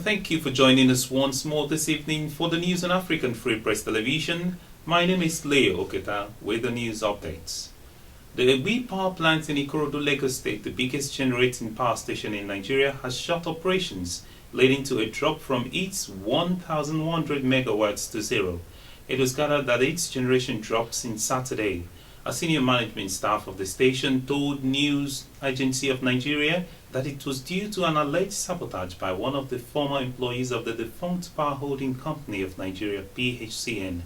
Thank you for joining us once more this evening for the news on African Free Press Television. My name is Leo Oketa with the news updates. The Egbi power plant in Ikorodu, Lagos State, the biggest generating power station in Nigeria, has shut operations, leading to a drop from its 1,100 megawatts to zero. It was gathered that its generation dropped since Saturday. A senior management staff of the station told News Agency of Nigeria that it was due to an alleged sabotage by one of the former employees of the defunct Power Holding Company of Nigeria, PHCN.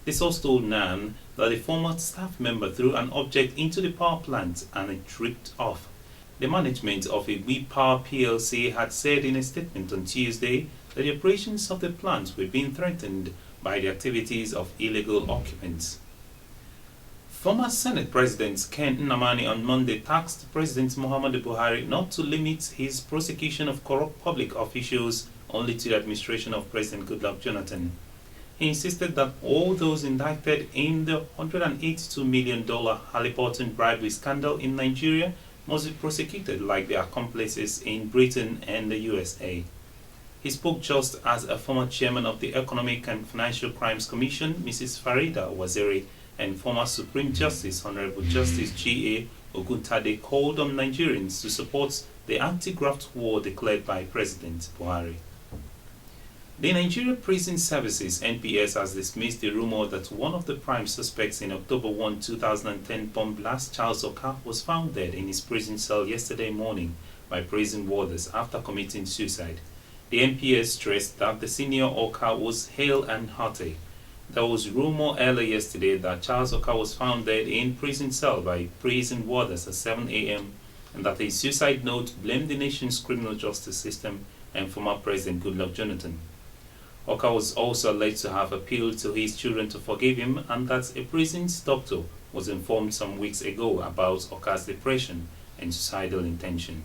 The source told NAN that a former staff member threw an object into the power plant and it tripped off. The management of Egbi Power PLC had said in a statement on Tuesday that the operations of the plant were being threatened by the activities of illegal occupants. Former Senate President Ken Nnamani on Monday tasked President Muhammadu Buhari not to limit his prosecution of corrupt public officials only to the administration of President Goodluck Jonathan. He insisted that all those indicted in the $182 million Halliburton bribery scandal in Nigeria must be prosecuted like their accomplices in Britain and the USA. He spoke just as a former chairman of the Economic and Financial Crimes Commission, Mrs. Farida Waziri, and former Supreme Justice Honorable Justice G.A. Oguntade called on Nigerians to support the anti-graft war declared by President Buhari. The Nigeria Prison Services (NPS) has dismissed the rumor that one of the prime suspects in October 1, 2010 bomb blast, Charles Oka, was found dead in his prison cell yesterday morning by prison warders after committing suicide. The NPS stressed that the senior Oka was hale and hearty. There was rumor earlier yesterday that Charles Oka was found dead in prison cell by prison warders at 7 a.m. and that his suicide note blamed the nation's criminal justice system and former President Goodluck Jonathan. Oka was also alleged to have appealed to his children to forgive him and that a prison's doctor was informed some weeks ago about Oka's depression and suicidal intention.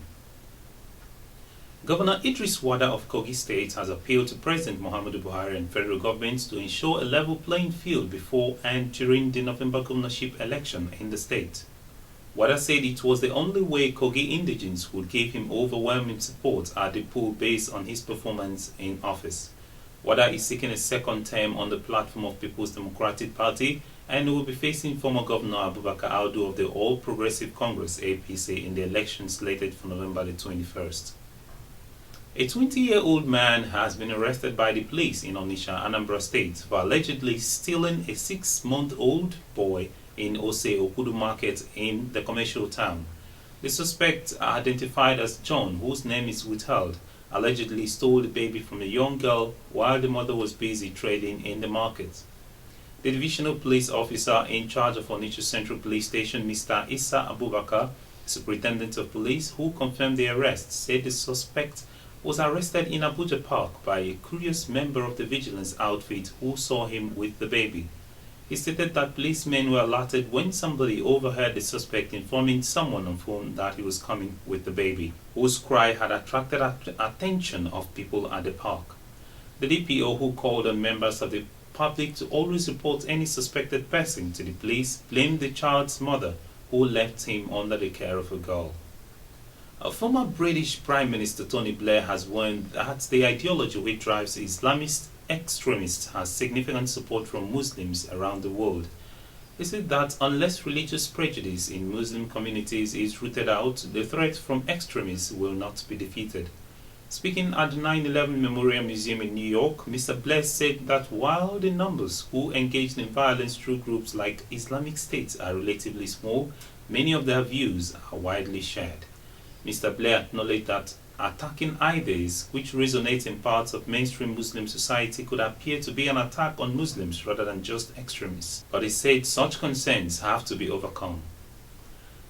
Governor Idris Wada of Kogi State has appealed to President Muhammadu Buhari and federal government to ensure a level playing field before and during the November governorship election in the state. Wada said it was the only way Kogi indigents would give him overwhelming support at the poll based on his performance in office. Wada is seeking a second term on the platform of People's Democratic Party and will be facing former Governor Abubakar Audu of the All Progressive Congress (APC) in the election slated for November the 21st. A 20-year-old man has been arrested by the police in Onitsha, Anambra State for allegedly stealing a 6-month-old boy in Ose Okudu Market in the commercial town. The suspect, identified as John, whose name is withheld, allegedly stole the baby from a young girl while the mother was busy trading in the market. The divisional police officer in charge of Onitsha Central Police Station, Mr. Issa Abubakar, superintendent of police, who confirmed the arrest, said the suspect was arrested in Abuja Park by a curious member of the vigilance outfit who saw him with the baby. He stated that policemen were alerted when somebody overheard the suspect informing someone on phone that he was coming with the baby, whose cry had attracted attention of people at the park. The DPO, who called on members of the public to always report any suspected person to the police, blamed the child's mother, who left him under the care of a girl. A former British Prime Minister Tony Blair has warned that the ideology which drives Islamist extremists has significant support from Muslims around the world. He said that unless religious prejudice in Muslim communities is rooted out, the threat from extremists will not be defeated. Speaking at the 9/11 Memorial Museum in New York, Mr. Blair said that while the numbers who engaged in violence through groups like Islamic State are relatively small, many of their views are widely shared. Mr. Blair acknowledged that attacking ideas which resonate in parts of mainstream Muslim society could appear to be an attack on Muslims rather than just extremists, but he said such concerns have to be overcome.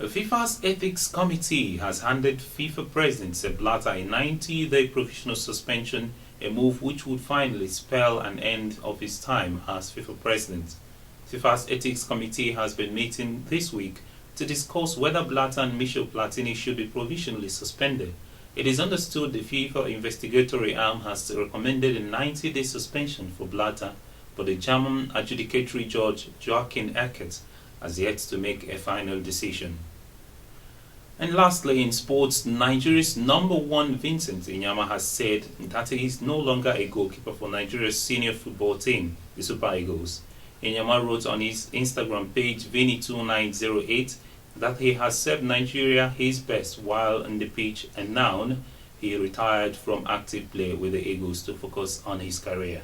FIFA's Ethics Committee has handed FIFA President Sepp Blatter a 90-day provisional suspension, a move which would finally spell an end of his time as FIFA President. FIFA's Ethics Committee has been meeting this week to discuss whether Blatter and Michel Platini should be provisionally suspended. It is understood the FIFA investigatory arm has recommended a 90-day suspension for Blatter, but the German adjudicatory judge Joachim Eckert has yet to make a final decision. And lastly, in sports, Nigeria's number one Vincent Inyama has said that he is no longer a goalkeeper for Nigeria's senior football team, the Super Eagles. Inyama wrote on his Instagram page, Vini2908, that he has served Nigeria his best while on the pitch, and now he retired from active play with the Eagles to focus on his career.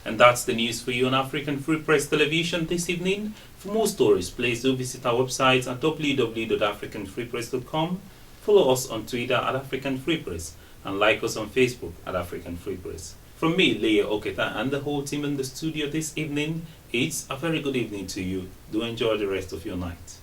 And that's the news for you on African Free Press Television this evening. For more stories, please do visit our website at www.africanfreepress.com. Follow us on Twitter at African Free Press and like us on Facebook at African Free Press. From me, Leah Oketa, and the whole team in the studio this evening, it's a very good evening to you. Do enjoy the rest of your night.